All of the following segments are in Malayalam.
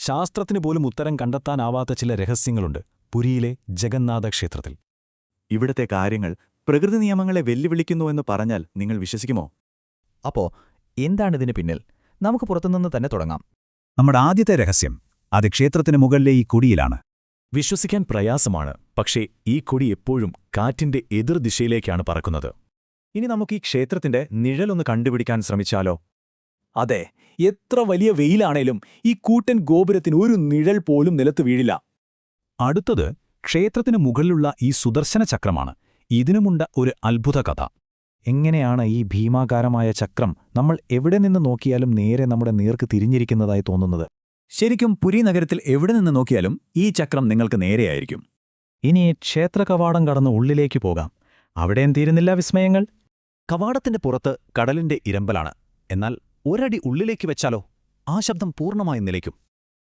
ശാസ്ത്രത്തിന് പോലും ഉത്തരം കണ്ടെത്താനാവാത്ത ചില രഹസ്യങ്ങളുണ്ട് പുരിയിലെ ജഗന്നാഥ ക്ഷേത്രത്തിൽ. ഇവിടത്തെ കാര്യങ്ങൾ പ്രകൃതി നിയമങ്ങളെ വെല്ലുവിളിക്കുന്നുവെന്ന് പറഞ്ഞാൽ നിങ്ങൾ വിശ്വസിക്കുമോ? അപ്പോ എന്താണിതിന് പിന്നിൽ? നമുക്ക് പുറത്തുനിന്ന് തന്നെ തുടങ്ങാം. നമ്മുടെ ആദ്യത്തെ രഹസ്യം അത് ക്ഷേത്രത്തിന് മുകളിലെ ഈ കൊടിയിലാണ്. വിശ്വസിക്കാൻ പ്രയാസമാണ്, പക്ഷേ ഈ കൊടി എപ്പോഴും കാറ്റിന്റെ എതിർദിശയിലേക്കാണ് പറക്കുന്നത്. ഇനി നമുക്ക് ഈ ക്ഷേത്രത്തിന്റെ നിഴലൊന്ന് കണ്ടുപിടിക്കാൻ ശ്രമിച്ചാലോ? അതെ, എത്ര വലിയ വെയിലാണേലും ഈ കൂറ്റൻ ഗോപുരത്തിന് ഒരു നിഴൽ പോലും നിലത്ത് വീഴില്ല. അടുത്തത് ക്ഷേത്രത്തിന് മുകളിലുള്ള ഈ സുദർശന ചക്രമാണ്. ഇതിനുമുണ്ട് ഒരു അത്ഭുത കഥ. എങ്ങനെയാണ് ഈ ഭീമാകാരമായ ചക്രം നമ്മൾ എവിടെ നിന്ന് നോക്കിയാലും നേരെ നമ്മുടെ നേർക്ക് തിരിഞ്ഞിരിക്കുന്നതായി തോന്നുന്നത്? ശരിക്കും പുരി നഗരത്തിൽ എവിടെ നിന്ന് നോക്കിയാലും ഈ ചക്രം നിങ്ങൾക്ക് നേരെയായിരിക്കും. ഇനി ക്ഷേത്രകവാടം കടന്ന് ഉള്ളിലേക്ക് പോകാം. അവിടെയും തീരുന്നില്ല വിസ്മയങ്ങൾ. കവാടത്തിന്റെ പുറത്ത് കടലിന്റെ ഇരമ്പലാണ്. എന്നാൽ ഒരടി ഉള്ളിലേക്ക് വെച്ചാലോ ആ ശബ്ദം പൂർണ്ണമായും നിലയ്ക്കും.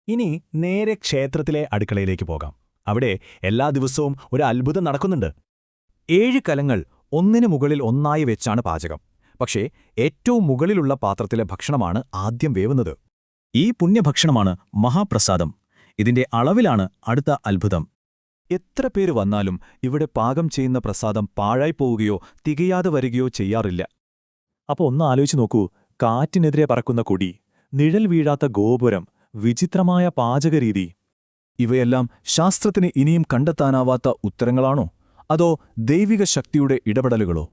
ഇനി നേരെ ക്ഷേത്രത്തിലെ അടുക്കളയിലേക്ക് പോകാം. അവിടെ എല്ലാ ദിവസവും ഒരു അത്ഭുതം നടക്കുന്നുണ്ട്. 7 കലങ്ങൾ ഒന്നിനു മുകളിൽ ഒന്നായി വെച്ചാണ് പാചകം. പക്ഷേ ഏറ്റവും മുകളിലുള്ള പാത്രത്തിലെ ഭക്ഷണമാണ് ആദ്യം വേവുന്നത്. ഈ പുണ്യഭക്ഷണമാണ് മഹാപ്രസാദം. ഇതിന്റെ അളവിലാണ് അടുത്ത അത്ഭുതം. എത്ര പേര് വന്നാലും ഇവിടെ പാകം ചെയ്യുന്ന പ്രസാദം പാഴായിപ്പോവുകയോ തികയാതെ വരികയോ ചെയ്യാറില്ല. അപ്പോൾ ഒന്ന് ആലോചിച്ച് നോക്കൂ, കാറ്റിനെതിരെ പറക്കുന്ന കൊടി, നിഴൽ വീഴാത്ത ഗോപുരം, വിചിത്രമായ പാചകരീതി. ഇവയെല്ലാം ശാസ്ത്രത്തിന് ഇനിയും കണ്ടെത്താനാവാത്ത ഉത്തരങ്ങളാണോ? അതോ ദൈവിക ശക്തിയുടെ ഇടപെടലുകളോ?